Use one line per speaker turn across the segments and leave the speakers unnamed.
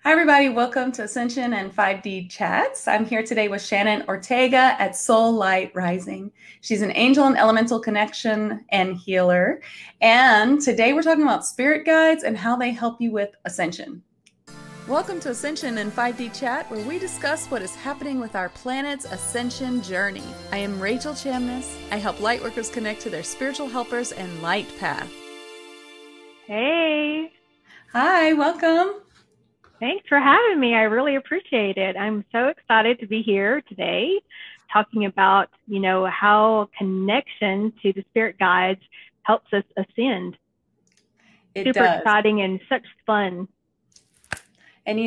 Hi, everybody. Welcome to Ascension and 5D Chats. I'm here today with Shannon Ortega at Soul Light Rising. She's an angel and elemental connection and healer. And today we're talking about spirit guides and how they help you with ascension. Welcome to Ascension and 5D Chat, where we discuss what is happening with our planet's ascension journey. I am Rachel Chamness. I help light workers connect to their spiritual helpers and light path.
Hey.
Hi, welcome.
Thanks for having me. I really appreciate it. I'm so excited to be here today talking about, how connection to the spirit guides helps us ascend.
It
Super
does.
exciting and such fun.
And,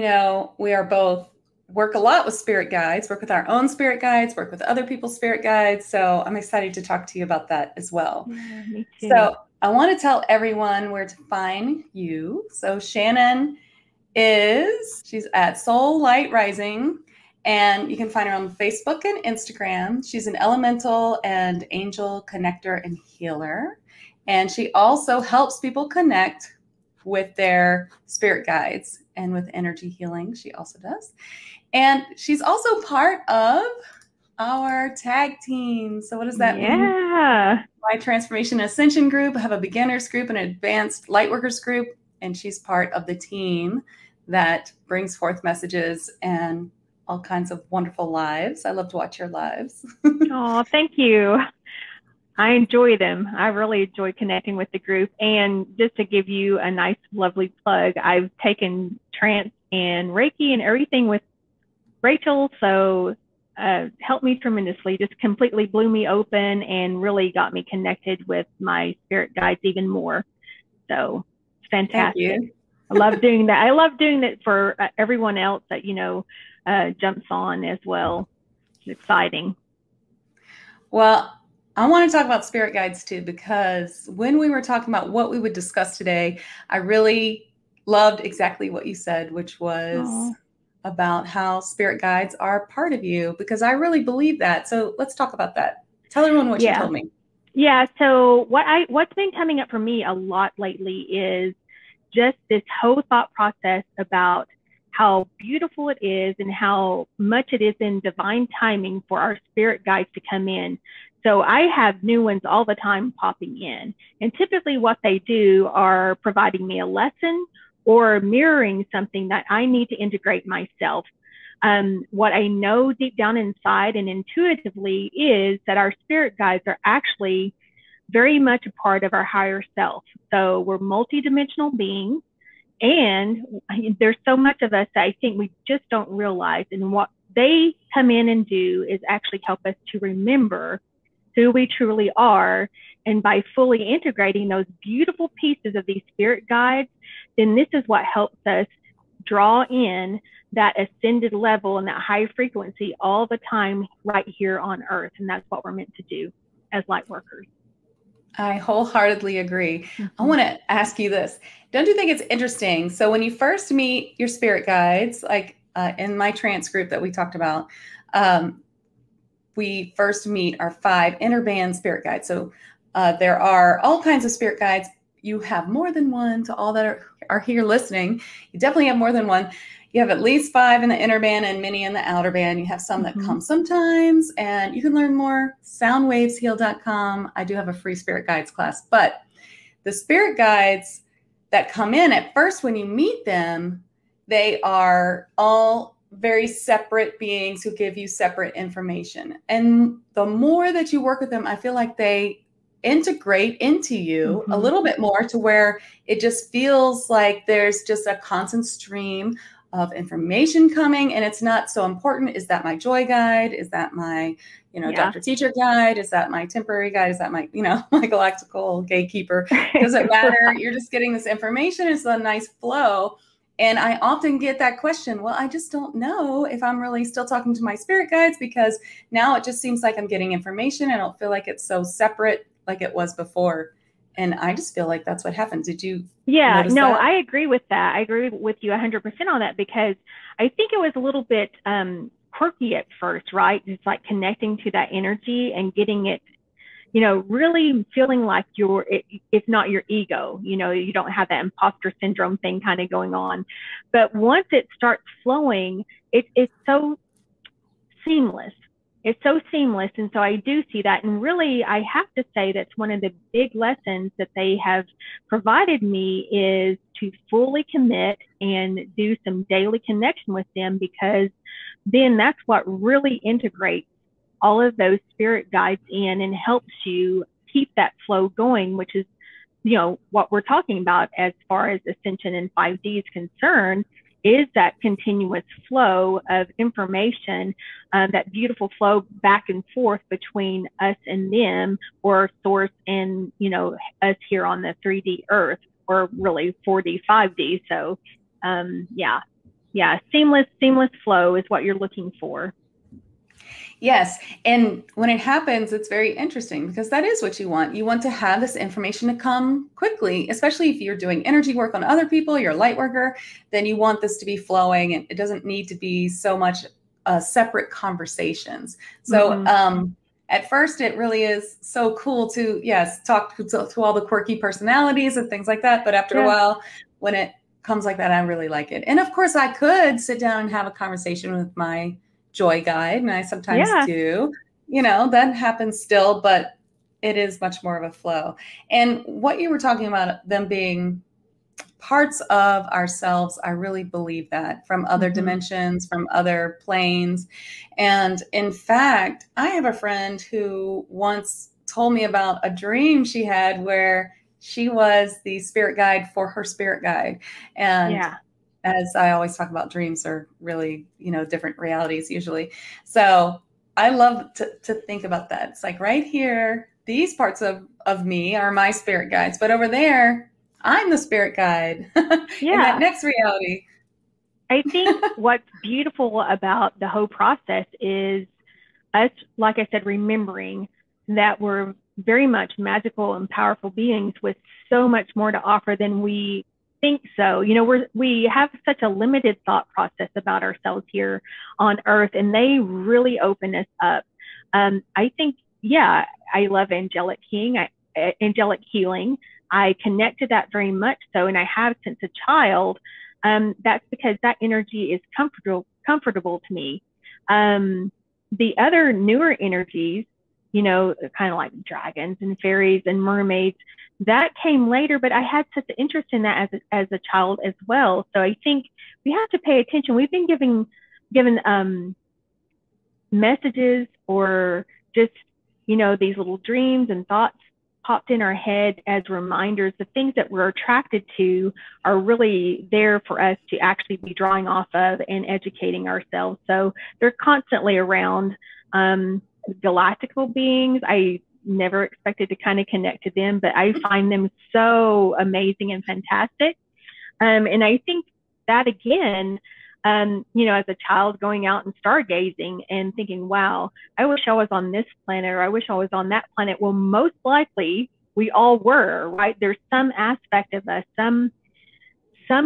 we are both work a lot with spirit guides, work with our own spirit guides, work with other people's spirit guides. So I'm excited to talk to you about that as well.
Yeah, me too.
So I want to tell everyone where to find you. So Shannon she's at Soul Light Rising, and you can find her on Facebook and Instagram. She's an elemental and angel connector and healer. And she also helps people connect with their spirit guides and with energy healing. She also does. And she's also part of our tag team. So what does that mean?
Yeah.
My Transformation Ascension group. I have a beginners group and an advanced lightworkers group. And she's part of the team that brings forth messages and all kinds of wonderful lives. I love to watch your lives.
Oh, thank you. I enjoy them. I really enjoy connecting with the group. And just to give you a nice, lovely plug, I've taken Trance and Reiki and everything with Rachel. So helped me tremendously, just completely blew me open and really got me connected with my spirit guides even more. So it's fantastic.
Thank you.
I love doing that. I love doing that for everyone else that, jumps on as well. It's exciting.
Well, I want to talk about spirit guides too, because when we were talking about what we would discuss today, I really loved exactly what you said, which was about how spirit guides are part of you, because I really believe that. So let's talk about that. Tell everyone what you told me.
Yeah. So what's been coming up for me a lot lately is just this whole thought process about how beautiful it is and how much it is in divine timing for our spirit guides to come in. So I have new ones all the time popping in. And typically what they do are providing me a lesson or mirroring something that I need to integrate myself. What I know deep down inside and intuitively is that our spirit guides are actually very much a part of our higher self. So we're multidimensional beings, and there's so much of us that I think we just don't realize. And what they come in and do is actually help us to remember who we truly are. And by fully integrating those beautiful pieces of these spirit guides, then this is what helps us draw in that ascended level and that high frequency all the time right here on Earth. And that's what we're meant to do as light workers.
I wholeheartedly agree. Mm-hmm. I want to ask you this. Don't you think it's interesting? So when you first meet your spirit guides, like in my trance group that we talked about, we first meet our 5 inner band spirit guides. So there are all kinds of spirit guides. You have more than one. To all that are here listening, you definitely have more than one. You have at least 5 in the inner band and many in the outer band. You have some that come sometimes, and you can learn more. Soundwavesheal.com. I do have a free spirit guides class, but the spirit guides that come in at first, when you meet them, they are all very separate beings who give you separate information. And the more that you work with them, I feel like they integrate into you a little bit more, to where it just feels like there's just a constant stream of information coming, and it's not so important. Is that my joy guide? Is that my, Dr. Teacher guide? Is that my temporary guide? Is that my, my galactical gatekeeper? It doesn't matter. You're just getting this information. It's a nice flow. And I often get that question, well, I just don't know if I'm really still talking to my spirit guides, because now it just seems like I'm getting information. I don't feel like it's so separate like it was before. And I just feel like that's what happened. Did you?
Yeah, no, I agree with that. I agree with you 100% on that, because I think it was a little bit quirky at first, right? Just like connecting to that energy and getting it really feeling like it's not your ego, you don't have that imposter syndrome thing kind of going on. But once it starts flowing, it's so seamless. It's so seamless. And so I do see that. And really, I have to say that's one of the big lessons that they have provided me is to fully commit and do some daily connection with them, because then that's what really integrates all of those spirit guides in and helps you keep that flow going, which is, what we're talking about as far as Ascension and 5D is concerned, is that continuous flow of information, that beautiful flow back and forth between us and them, or source and, us here on the 3D earth, or really 4D, 5D. So, seamless flow is what you're looking for.
Yes. And when it happens, it's very interesting, because that is what you want. You want to have this information to come quickly, especially if you're doing energy work on other people, you're a light worker, then you want this to be flowing, and it doesn't need to be so much separate conversations. So at first, it really is so cool to, talk to all the quirky personalities and things like that. But after a while, when it comes like that, I really like it. And of course, I could sit down and have a conversation with my joy guide, and I sometimes do, that happens still, but it is much more of a flow. And what you were talking about, them being parts of ourselves, I really believe that, from other dimensions, from other planes. And in fact, I have a friend who once told me about a dream she had where she was the spirit guide for her spirit guide. And as I always talk about, dreams are really, different realities usually. So I love to think about that. It's like right here, these parts of me are my spirit guides, but over there, I'm the spirit guide in that next reality.
I think what's beautiful about the whole process is us, like I said, remembering that we're very much magical and powerful beings with so much more to offer than we think so. We have such a limited thought process about ourselves here on Earth, and they really open us up. I think, I love angelic healing. I connect to that very much so, and I have since a child. That's because that energy is comfortable to me. The other newer energies, kind of like dragons and fairies and mermaids, that came later, but I had such an interest in that as a child as well. So I think we have to pay attention. We've been given messages, or just, these little dreams and thoughts popped in our head as reminders. The things that we're attracted to are really there for us to actually be drawing off of and educating ourselves. So they're constantly around. Galactical beings, I never expected to kind of connect to them, but I find them so amazing and fantastic. And I think that again, as a child going out and stargazing and thinking, wow, I wish I was on this planet, or I wish I was on that planet. Well, most likely we all were, right? There's some aspect of us, some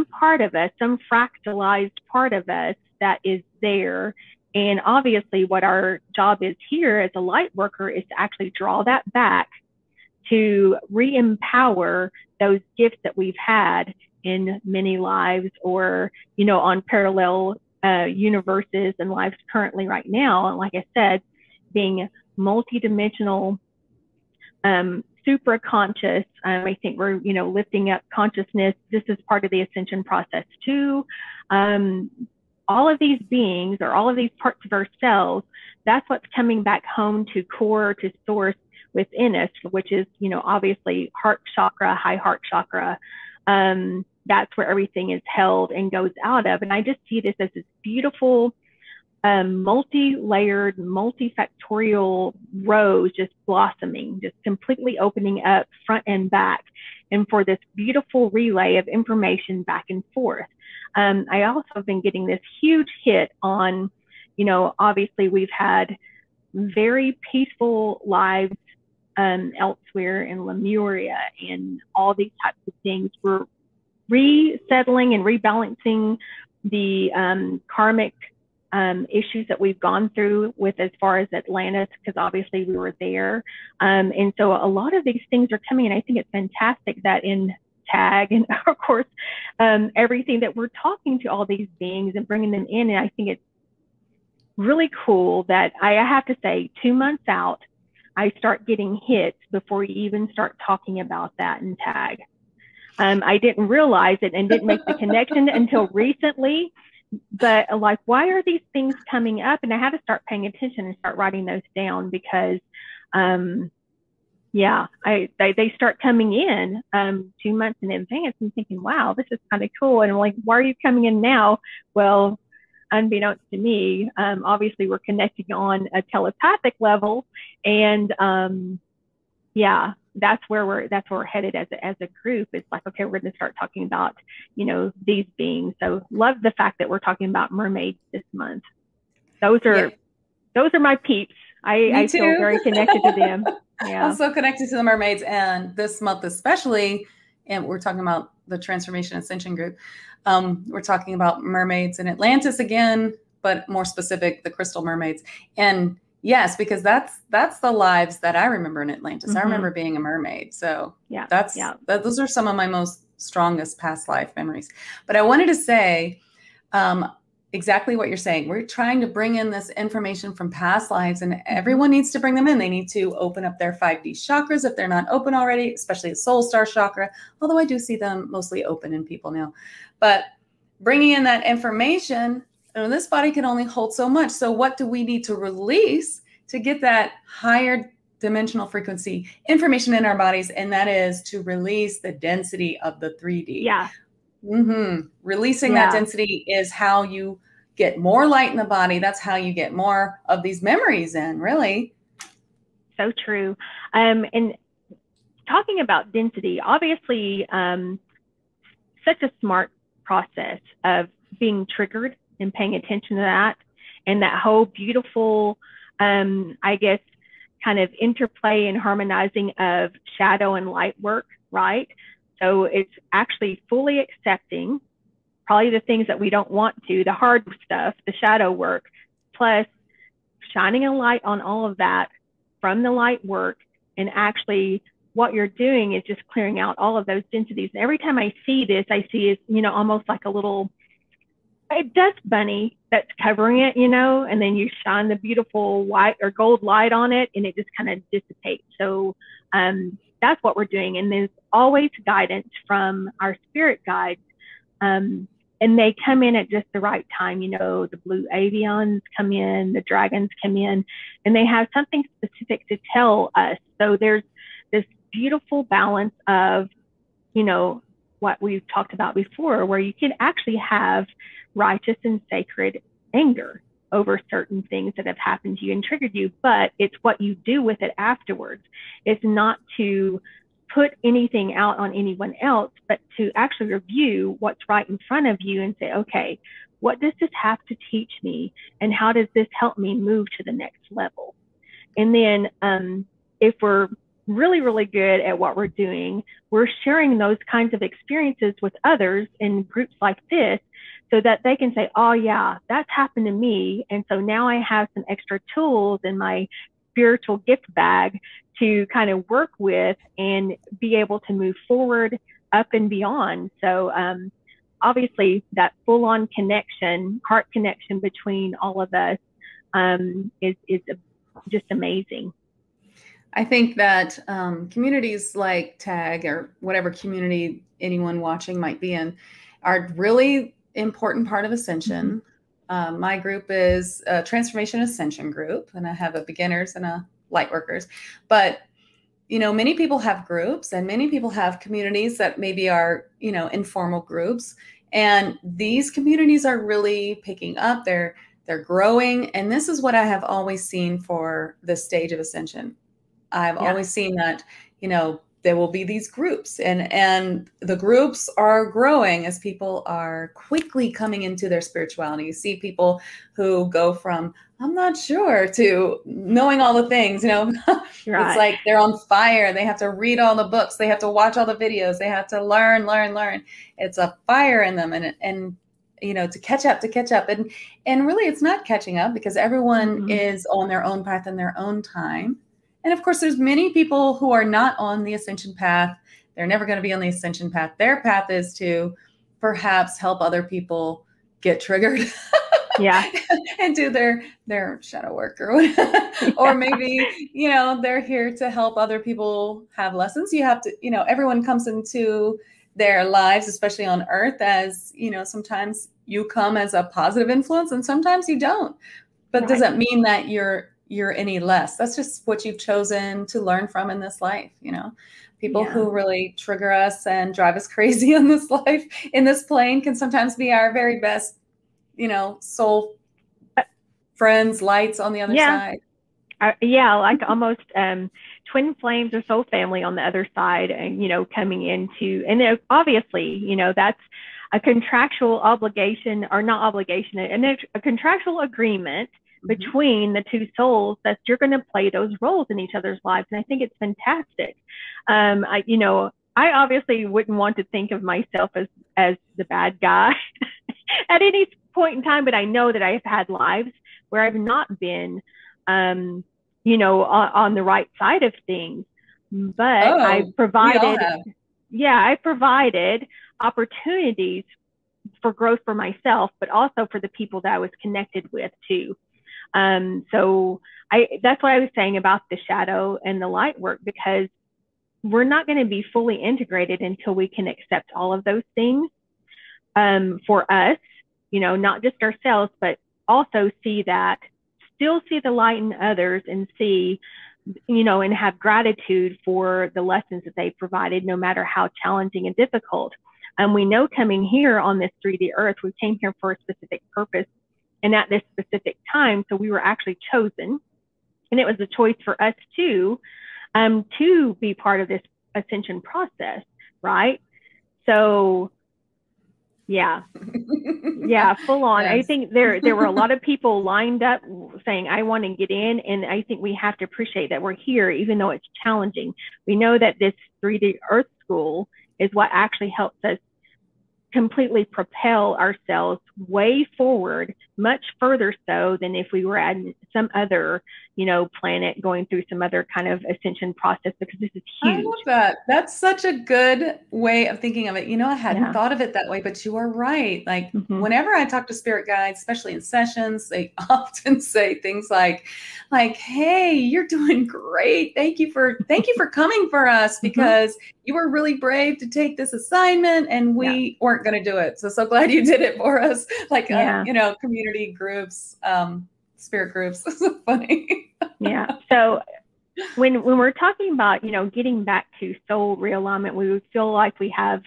part of us, some fractalized part of us that is there. And obviously what our job is here as a light worker is to actually draw that back, to re-empower those gifts that we've had in many lives, or, on parallel universes and lives currently right now. And like I said, being multidimensional, super conscious, I think we're, lifting up consciousness. This is part of the ascension process too. All of these beings, or all of these parts of ourselves, that's what's coming back home to core, to source within us, which is, obviously heart chakra, high heart chakra. That's where everything is held and goes out of. And I just see this as this beautiful, multi-layered, multifactorial rose just blossoming, just completely opening up front and back, and for this beautiful relay of information back and forth. I also have been getting this huge hit on, obviously we've had very peaceful lives elsewhere in Lemuria and all these types of things. We're resettling and rebalancing the karmic issues that we've gone through with as far as Atlantis, because obviously we were there. And so a lot of these things are coming, and I think it's fantastic that in TAG and of course everything that we're talking to all these beings and bringing them in. And I think it's really cool that I have to say 2 months out, I start getting hits before you even start talking about that in TAG. I didn't realize it and didn't make the connection until recently, but like, why are these things coming up? And I had to start paying attention and start writing those down because, yeah, they start coming in 2 months in advance and thinking, wow, this is kind of cool. And I'm like, why are you coming in now? Well, unbeknownst to me, obviously we're connecting on a telepathic level, and yeah, that's where we're headed as a group. It's like, okay, we're going to start talking about, you know, these beings. So love the fact that we're talking about mermaids this month. Those are my peeps. I feel very connected to them. Yeah.
I'm so connected to the mermaids, and this month especially, and we're talking about the Transformation Ascension group. We're talking about mermaids in Atlantis again, but more specific, the crystal mermaids. And yes, because that's the lives that I remember in Atlantis. Mm-hmm. I remember being a mermaid. So yeah, those are some of my most strongest past life memories. But I wanted to say exactly what you're saying. We're trying to bring in this information from past lives, and everyone needs to bring them in. They need to open up their 5D chakras if they're not open already, especially the soul star chakra, although I do see them mostly open in people now. But bringing in that information, and this body can only hold so much. So what do we need to release to get that higher dimensional frequency information in our bodies? And that is to release the density of the 3D.
Yeah.
Mm-hmm. Releasing that density is how you get more light in the body. That's how you get more of these memories in, really.
So true. And talking about density, obviously, such a smart process of being triggered and paying attention to that, and that whole beautiful, I guess, kind of interplay and harmonizing of shadow and light work, right? So it's actually fully accepting probably the things that we don't want to, the hard stuff, the shadow work, plus shining a light on all of that from the light work. And actually what you're doing is just clearing out all of those densities. And every time I see this, I see it, you know, almost like a little dust bunny that's covering it, you know, and then you shine the beautiful white or gold light on it and it just kind of dissipates. So that's what we're doing. And there's always guidance from our spirit guides. And they come in at just the right time. You know, the blue avians come in, the dragons come in, and they have something specific to tell us. So there's this beautiful balance of, you know, what we've talked about before, where you can actually have righteous and sacred anger over certain things that have happened to you and triggered you, but it's what you do with it afterwards. It's not to put anything out on anyone else, but to actually review what's right in front of you and say, okay, what does this have to teach me? And how does this help me move to the next level? And then if we're really, really good at what we're doing, we're sharing those kinds of experiences with others in groups like this, so that they can say, oh yeah, that's happened to me. And so now I have some extra tools in my spiritual gift bag to kind of work with and be able to move forward up and beyond. So obviously that full-on connection, heart connection between all of us is just amazing.
I think that communities like TAG or whatever community anyone watching might be in are really important part of Ascension. Mm-hmm. My group is a Transformation Ascension group, and I have a beginners and a light workers. But, you know, many people have groups and many people have communities that maybe are, you know, informal groups. And these communities are really picking up. They're growing. And this is what I have always seen for this stage of Ascension. I've always seen that, you know, there will be these groups and the groups are growing as people are quickly coming into their spirituality. You see people who go from, I'm not sure, to knowing all the things, you know, right. It's like they're on fire. They have to read all the books. They have to watch all the videos. They have to learn. It's a fire in them. And to catch up. And really it's not catching up, because everyone is on their own path in their own time. And of course, there's many people who are not on the ascension path. They're never going to be on the ascension path. Their path is to perhaps help other people get triggered.
Yeah.
And do their shadow work or whatever. Or maybe, they're here to help other people have lessons. You have to, everyone comes into their lives, especially on earth, as, sometimes you come as a positive influence and sometimes you don't. But does that mean that you're any less? That's just what you've chosen to learn from in this life. People who really trigger us and drive us crazy in this life, in this plane, can sometimes be our very best, soul friends, lights on the other side.
Like almost twin flames or soul family on the other side, and coming into, and obviously that's a contractual obligation, or not obligation, and a contractual agreement between the two souls that you're going to play those roles in each other's lives. And I think it's fantastic. I obviously wouldn't want to think of myself as the bad guy at any point in time, but I know that I've had lives where I've not been, on the right side of things, but I provided opportunities for growth for myself, but also for the people that I was connected with too. So that's what I was saying about the shadow and the light work, because we're not going to be fully integrated until we can accept all of those things, for us, not just ourselves, but also still see the light in others, and see, and have gratitude for the lessons that they provided, no matter how challenging and difficult. And we know, coming here on this 3D earth, we came here for a specific purpose and at this specific time. So we were actually chosen, and it was a choice for us to be part of this ascension process, right? So full on. Yes. I think there were a lot of people lined up saying, I want to get in. And I think we have to appreciate that we're here, even though it's challenging. We know that this 3D Earth School is what actually helps us completely propel ourselves way forward, much further so than if we were at some other, planet going through some other kind of ascension process, because this is huge.
I love that. That's such a good way of thinking of it. I hadn't thought of it that way, but you are right. Like whenever I talk to spirit guides, especially in sessions, they often say things like, hey, you're doing great. Thank you for coming for us, because you were really brave to take this assignment and we weren't going to do it. So glad you did it for us. Like, community groups, spirit groups. This is funny.
So when we're talking about, getting back to soul realignment, we would feel like we have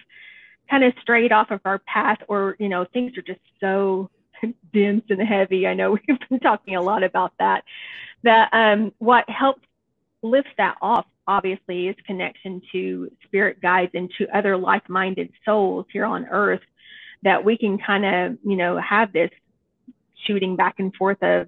kind of strayed off of our path, or, things are just so dense and heavy. I know we've been talking a lot about that. What helps lift that off, obviously, is connection to spirit guides and to other like-minded souls here on earth, that we can kind of, have this shooting back and forth of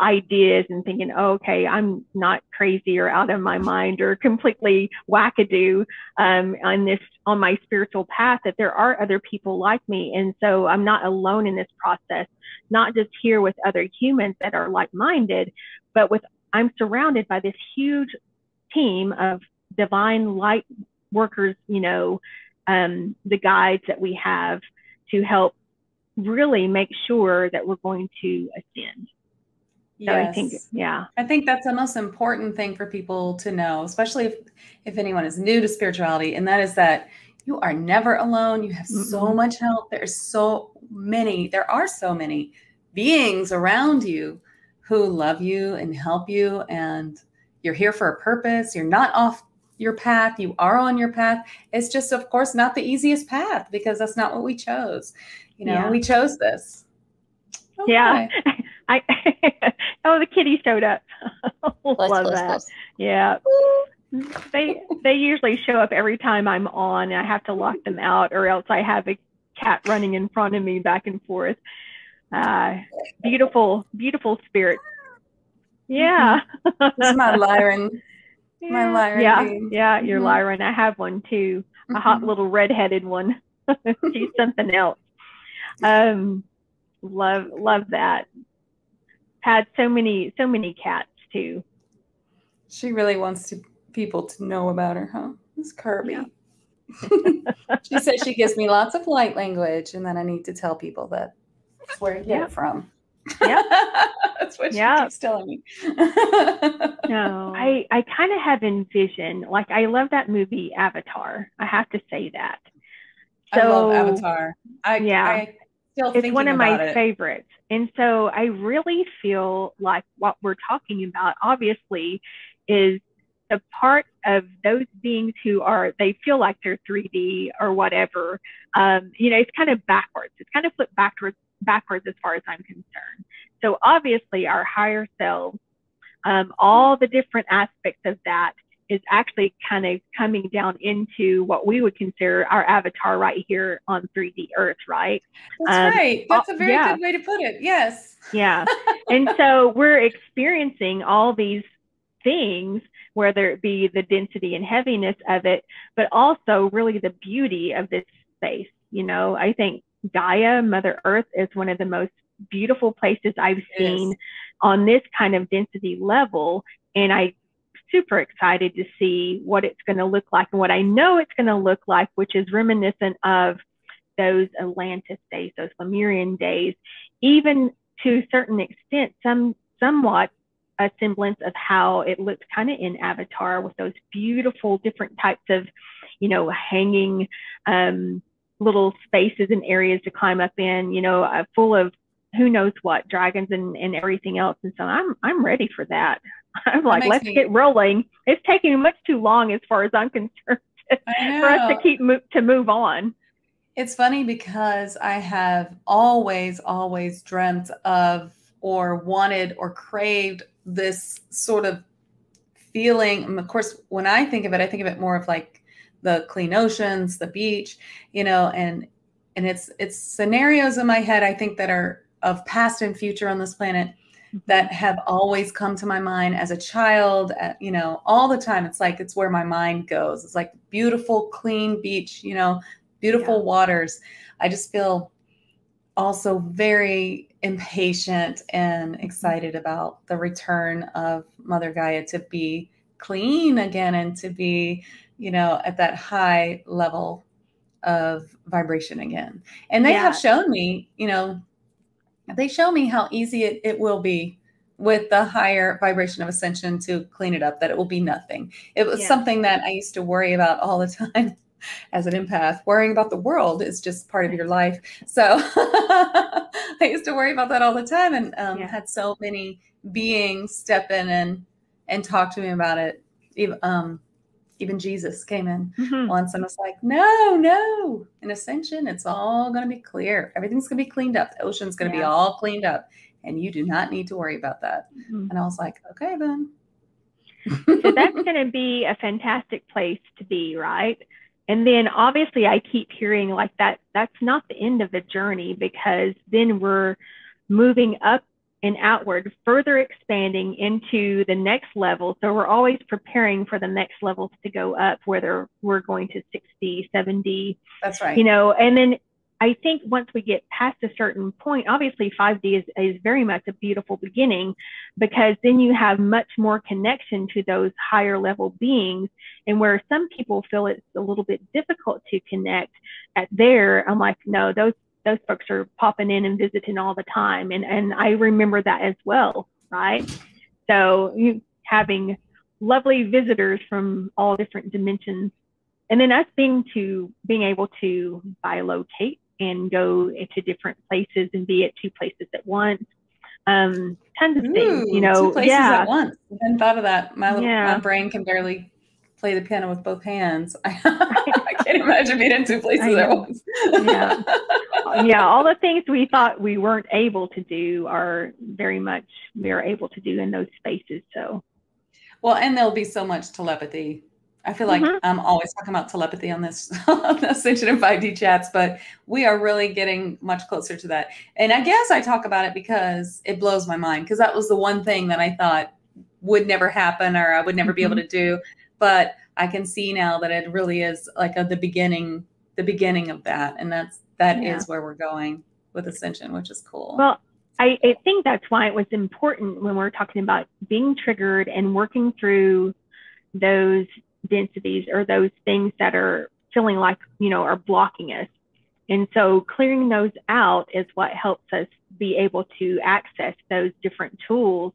ideas and thinking, oh, okay, I'm not crazy or out of my mind or completely wackadoo on my spiritual path, that there are other people like me. And so I'm not alone in this process, not just here with other humans that are like-minded, but I'm surrounded by this huge team of divine light workers, the guides that we have to help really make sure that we're going to ascend.
Yes.
So
I think that's the most important thing for people to know, especially if anyone is new to spirituality, and that is that you are never alone. You have so much help. There are so many beings around you who love you and help you, and you're here for a purpose. You're not off your path. You are on your path. It's just, of course, not the easiest path, because that's not what we chose. We chose this.
Okay. Yeah. The kitty showed up. Love that. Yeah. They usually show up every time I'm on, and I have to lock them out, or else I have a cat running in front of me back and forth. Beautiful spirit. Yeah.
This is my Lyran. My Lyran being.
Yeah, your Lyran. I have one too. A hot little redheaded one. She's something else. Love that. Had so many cats too.
She really wants people to know about her, huh? This Kirby. Yeah. She says she gives me lots of light language, and then I need to tell people that that's where you get it from.
Yeah.
That's what she keeps telling me.
No, I kind of have envisioned, like, I love that movie Avatar. I have to say that.
So, I love Avatar. I still
it's one of my favorites. And so I really feel like what we're talking about, obviously, is the part of those beings who they feel like they're 3D or whatever. It's kind of backwards. It's kind of flipped backwards as far as I'm concerned. So obviously our higher selves, all the different aspects of that is actually kind of coming down into what we would consider our avatar right here on 3D Earth, right?
That's right. That's a very good way to put it. Yes.
Yeah. And so we're experiencing all these things, whether it be the density and heaviness of it, but also really the beauty of this space. I think Gaia, Mother Earth, is one of the most beautiful places I've seen on this kind of density level. And I'm super excited to see what it's going to look like and what I know it's going to look like, which is reminiscent of those Atlantis days, those Lemurian days, even to a certain extent, somewhat a semblance of how it looked kind of in Avatar, with those beautiful different types of, hanging little spaces and areas to climb up in, full of who knows what, dragons and everything else. And so I'm ready for that. I'm like, let's get rolling. It's taking much too long as far as I'm concerned for us to move on.
It's funny because I have always dreamt of, or wanted, or craved this sort of feeling. And of course, when I think of it more of like the clean oceans, the beach, and it's scenarios in my head, I think, that are of past and future on this planet that have always come to my mind as a child, all the time. It's like, it's where my mind goes. It's like beautiful, clean beach, beautiful waters. I just feel also very impatient and excited about the return of Mother Gaia to be clean again and to be, at that high level of vibration again. And they have shown me, they show me how easy it will be with the higher vibration of Ascension to clean it up, that it will be nothing. It was something that I used to worry about all the time as an empath. Worrying about the world is just part of your life. So I used to worry about that all the time, and had so many beings step in and talk to me about it. Even Jesus came in once and was like, no, in Ascension, it's all going to be clear. Everything's going to be cleaned up. The ocean's going to be all cleaned up, and you do not need to worry about that. And I was like, okay, then.
So that's going to be a fantastic place to be, right? And then obviously I keep hearing like that's not the end of the journey, because then we're moving up and outward, further expanding into the next level. So we're always preparing for the next levels to go up, whether we're going to 60, 70.
That's right.
And then I think once we get past a certain point, obviously 5D is very much a beautiful beginning, because then you have much more connection to those higher level beings. And where some people feel it's a little bit difficult to connect at there, I'm like, no, those folks are popping in and visiting all the time. And I remember that as well, right? So you having lovely visitors from all different dimensions. And then us being able to bilocate and go into different places and be at two places at once. Tons of things,
2 places at once. I hadn't thought of that. My brain can barely play the piano with both hands. I can't imagine being in 2 places at once.
All the things we thought we weren't able to do are very much we are able to do in those spaces. So,
well, and there'll be so much telepathy. I feel like I'm always talking about telepathy on this on Ascension and 5D chats, but we are really getting much closer to that. And I guess I talk about it because it blows my mind, because that was the one thing that I thought would never happen, or I would never be able to do. But I can see now that it really is like the beginning of that. And that is where we're going. with Ascension, which is cool.
Well, I think that's why it was important when we're talking about being triggered and working through those densities or those things that are feeling like, are blocking us. And so clearing those out is what helps us be able to access those different tools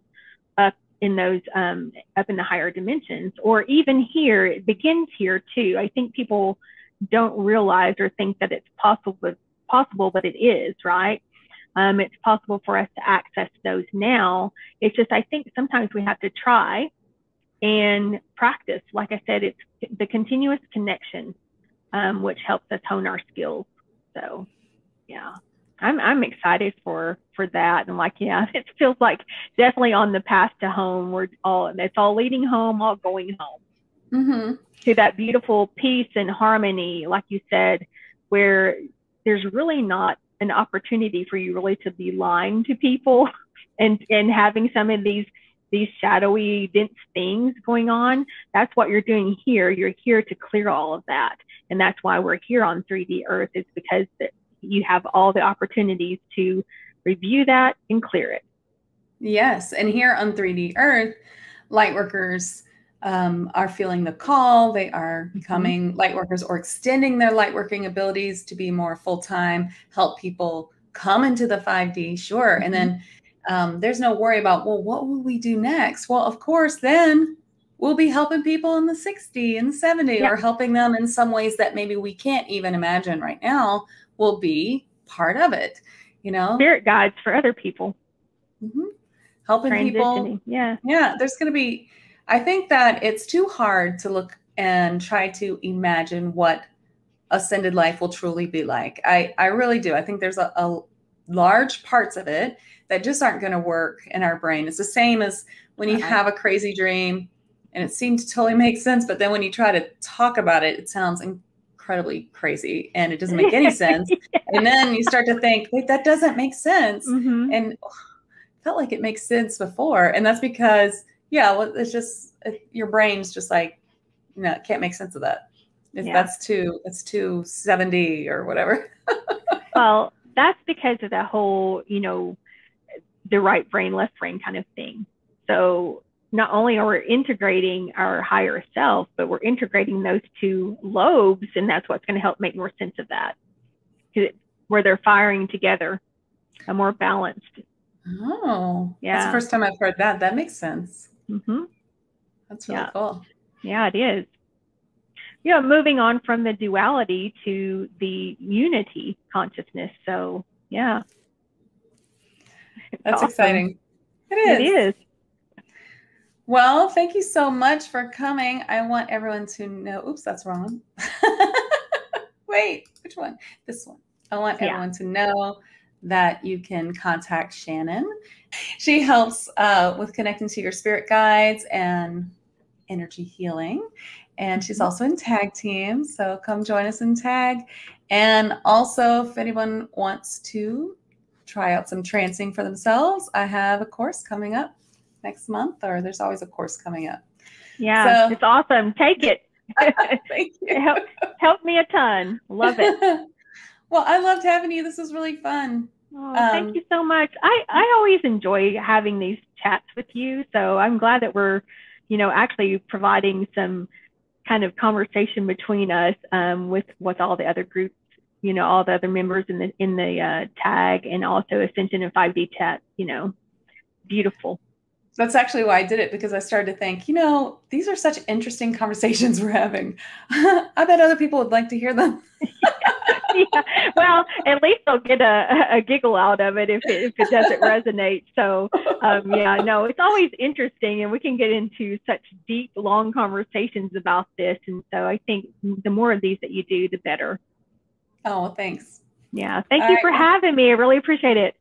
up in those, up in the higher dimensions, or even here. It begins here too. I think people don't realize or think that it's possible, but it is, right? It's possible for us to access those now. It's just, I think sometimes we have to try and practice. Like I said, it's the continuous connection, which helps us hone our skills. So yeah, I'm excited for that. And like, yeah, it feels like definitely on the path to home. It's all leading home, all going home.
Mm-hmm.
To that beautiful peace and harmony, like you said, where there's really not an opportunity for you really to be lying to people and having some of these shadowy, dense things going on. That's what you're doing here. You're here to clear all of that. And that's why we're here on 3D Earth, is because you have all the opportunities to review that and clear it.
Yes. And here on 3D Earth, lightworkers are feeling the call. They are becoming lightworkers or extending their lightworking abilities to be more full-time, help people come into the 5D, sure. And then there's no worry about, well, what will we do next? Well, of course, then we'll be helping people in the 60 and 70, or helping them in some ways that maybe we can't even imagine right now. Will be part of it, Spirit
guides for other people.
Helping people. Yeah, there's going to be, I think that it's too hard to look and try to imagine what ascended life will truly be like. I really do. I think there's a large parts of it that just aren't going to work in our brain. It's the same as when you have a crazy dream and it seems to totally make sense, but then when you try to talk about it, it sounds incredibly crazy and it doesn't make any sense. And then you start to think, wait, that doesn't make sense. And it felt like it makes sense before. And that's because it's just, your brain's just like, it can't make sense of that. That's too 7D or whatever.
Well, that's because of the whole, the right brain, left brain kind of thing. So not only are we integrating our higher self, but we're integrating those two lobes, and that's what's going to help make more sense of that, where they're firing together, a more balanced.
Oh, that's the first time I've heard that. That makes sense. That's really cool.
Yeah, it is. Moving on from the duality to the unity consciousness. So, yeah.
That's awesome. Exciting. It is.
It is.
Well, thank you so much for coming. I want everyone to know, oops, that's wrong. Wait, which one? This one. I want everyone to know that you can contact Shannon. She helps with connecting to your spirit guides and energy healing. And she's also in tag team. So come join us in tag. And also, if anyone wants to try out some trancing for themselves, I have a course coming up next month, or there's always a course coming up.
Yeah, so, it's awesome. Take it.
Thank you.
It helped me a ton. Love it.
Well, I loved having you. This was really fun.
Oh, thank you so much. I always enjoy having these chats with you. So I'm glad that we're, actually providing some kind of conversation between us with all the other groups, all the other members in the tag, and also Ascension and 5D chat. Beautiful.
That's actually why I did it, because I started to think, these are such interesting conversations we're having. I bet other people would like to hear them.
Well, at least they'll get a giggle out of it if it doesn't resonate. So, it's always interesting, and we can get into such deep, long conversations about this. And so I think the more of these that you do, the better.
Oh, thanks.
Yeah. Thank you for having me. I really appreciate it.